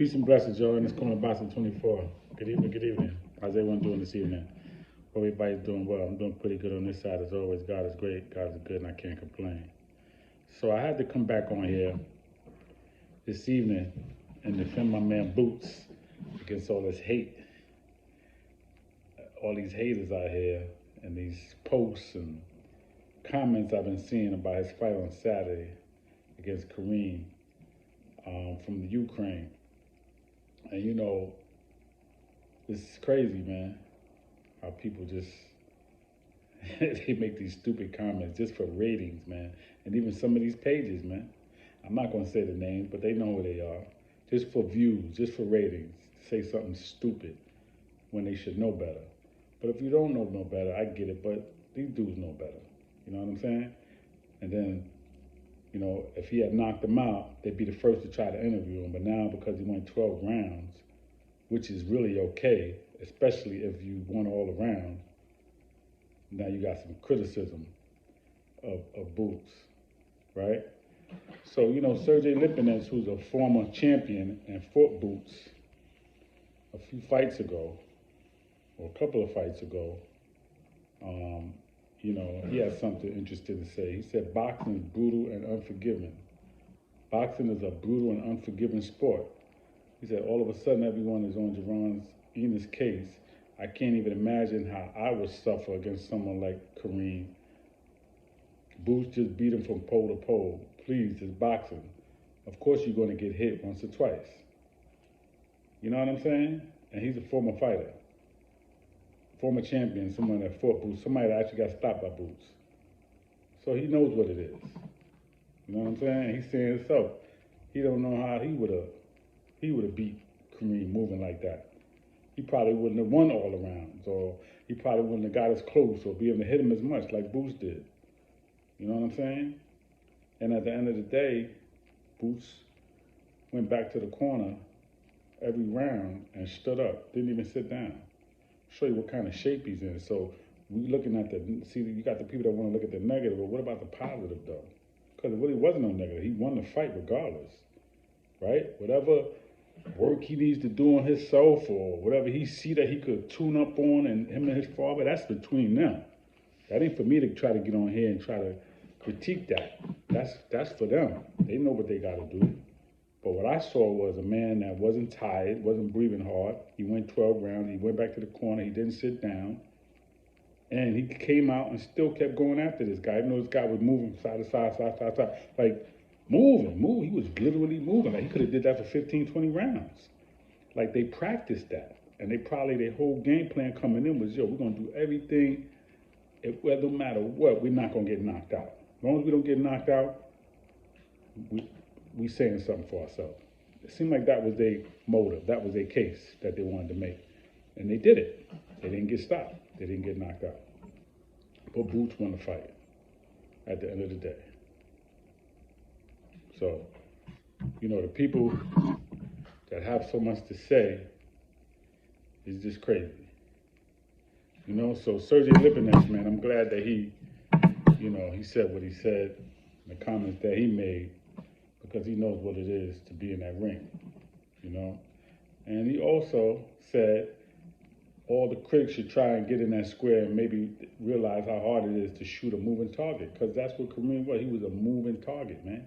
Peace and blessings, y'all. And it's coming Boston 24. Good evening, good evening. How's everyone doing this evening? Hope everybody's doing well. I'm doing pretty good on this side as always. God is great, God is good, and I can't complain. So I had to come back on here this evening and defend my man Boots against all this hate. All these haters out here and these posts and comments I've been seeing about his fight on Saturday against Kareem from the Ukraine. And you know, it's crazy, man, how people just they make these stupid comments just for ratings, man. And even some of these pages, man. I'm not gonna say the names, but they know who they are. Just for views, just for ratings, say something stupid when they should know better. But if you don't know no better, I get it, but these dudes know better. You know what I'm saying? And then, you know, if he had knocked him out, they'd be the first to try to interview him. But now, because he went 12 rounds, which is really okay, especially if you won all around, now you got some criticism of Boots, right? So, you know, Sergey Lipinets, who's a former champion and fought Boots a few fights ago, or a couple of fights ago, you know, he had something interesting to say. He said boxing is brutal and unforgiving. Boxing is a brutal and unforgiving sport. He said all of a sudden everyone is on Jaron Ennis' case. I can't even imagine how I would suffer against someone like Kareem. Boots just beat him from pole to pole. Please, it's boxing. Of course you're going to get hit once or twice. You know what I'm saying? And he's a former fighter. Former champion, someone that fought Boots, somebody that actually got stopped by Boots. So he knows what it is. You know what I'm saying? He's saying himself, he don't know how he would have beat Kareem moving like that. He probably wouldn't have won all the rounds, or he probably wouldn't have got as close or be able to hit him as much like Boots did. You know what I'm saying? And at the end of the day, Boots went back to the corner every round and stood up, didn't even sit down. Show you what kind of shape he's in. So we looking at you got the people that want to look at the negative, but what about the positive though? Because it really wasn't no negative. He won the fight regardless, right? Whatever work he needs to do on himself or whatever he see that he could tune up on and him and his father, that's between them. That ain't for me to try to get on here and try to critique that. That's for them. They know what they got to do. But what I saw was a man that wasn't tired, wasn't breathing hard. He went 12 rounds. He went back to the corner. He didn't sit down. And he came out and still kept going after this guy. Even though this guy was moving side to side, side to side. Like, moving. He was literally moving. Like, he could have did that for 15, 20 rounds. Like, they practiced that. And their whole game plan coming in was, yo, we're going to do everything. Well, no matter what, we're not going to get knocked out. As long as we don't get knocked out, we saying something for ourselves. It seemed like that was their motive. That was their case that they wanted to make. And they did it. They didn't get stopped. They didn't get knocked out. But Boots won the fight at the end of the day. So, you know, the people that have so much to say is just crazy. You know, so Sergey Lipinets, man, I'm glad that he said what he said, the comments that he made, because he knows what it is to be in that ring, you know. And he also said all the critics should try and get in that square and maybe realize how hard it is to shoot a moving target, because that's what Kareem was. He was a moving target, man.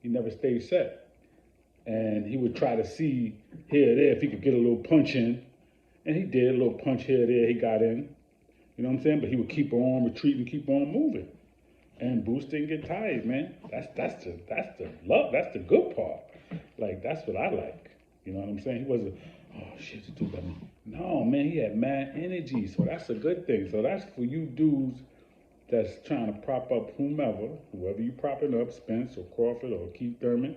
He never stayed set. And he would try to see here or there if he could get a little punch in. And he did a little punch here or there, he got in. You know what I'm saying? But he would keep on retreating, keep on moving. And Boots didn't get tired, man. That's the love. That's the good part. Like, that's what I like. You know what I'm saying? He wasn't, oh shit, it's too bad. No, man, he had mad energy. So that's a good thing. So that's for you dudes that's trying to prop up whoever you propping up, Spence or Crawford or Keith Thurman.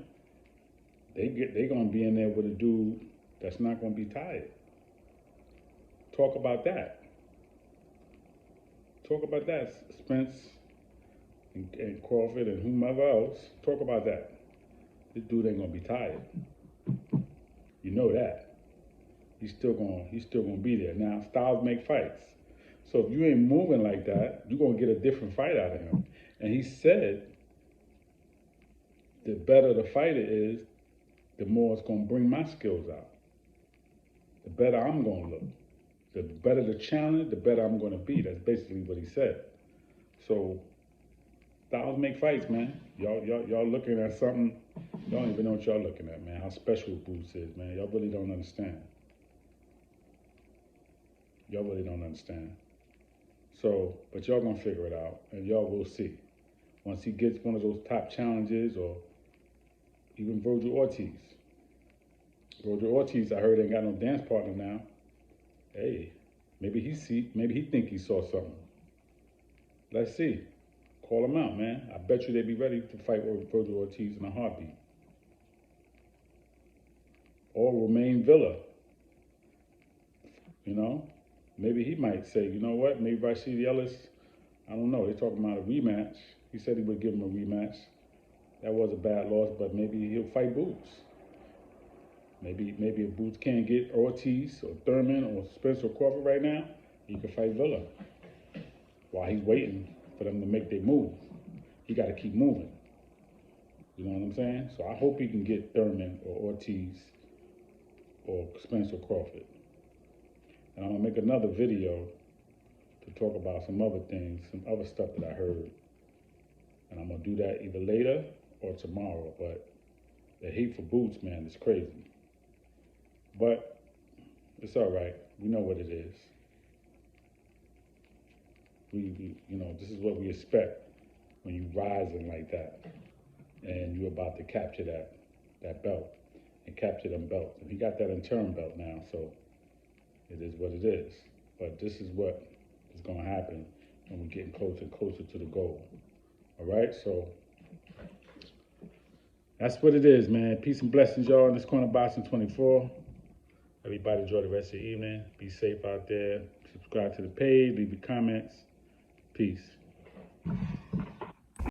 They gonna be in there with a dude that's not gonna be tired. Talk about that. Talk about that, Spence and Crawford and whomever else. Talk about that. This dude ain't gonna be tired. You know that. He's still gonna be there. Now, styles make fights. So if you ain't moving like that, you're gonna get a different fight out of him. And he said the better the fighter is, the more it's going to bring my skills out. The better I'm going to look. The better the challenge, the better I'm going to be. That's basically what he said. So, styles make fights, man. Y'all looking at something. Y'all don't even know what y'all looking at, man. How special Boots is, man. Y'all really don't understand. Y'all really don't understand. So, but y'all gonna figure it out, and y'all will see. Once he gets one of those top challenges, or even Virgil Ortiz. Virgil Ortiz, I heard, ain't got no dance partner now. Hey, maybe he think he saw something. Let's see. Call him out, man. I bet you they'd be ready to fight Virgil Ortiz in a heartbeat. Or Romain Villa. You know, maybe he might say, you know what? Maybe Rashid Ellis. I don't know. They're talking about a rematch. He said he would give him a rematch. That was a bad loss, but maybe he'll fight Boots. Maybe if Boots can't get Ortiz or Thurman or Spencer Crawford right now, he can fight Villa. While he's waiting for them to make their move, he got to keep moving. You know what I'm saying? So I hope he can get Thurman or Ortiz or Spencer Crawford. And I'm gonna make another video to talk about some other things, some other stuff that I heard. And I'm gonna do that either later or tomorrow. But the hate for Boots, man, is crazy. But it's all right. We know what it is. We you know, this is what we expect when you rising like that, and you're about to capture that belt and capture them belts. And he got that interim belt now, so it is what it is. But this is what is going to happen when we're getting closer and closer to the goal. All right, so that's what it is, man. Peace and blessings, y'all. In this corner, Boxing 24. Everybody enjoy the rest of your evening. Be safe out there. Subscribe to the page. Leave your comments. Peace.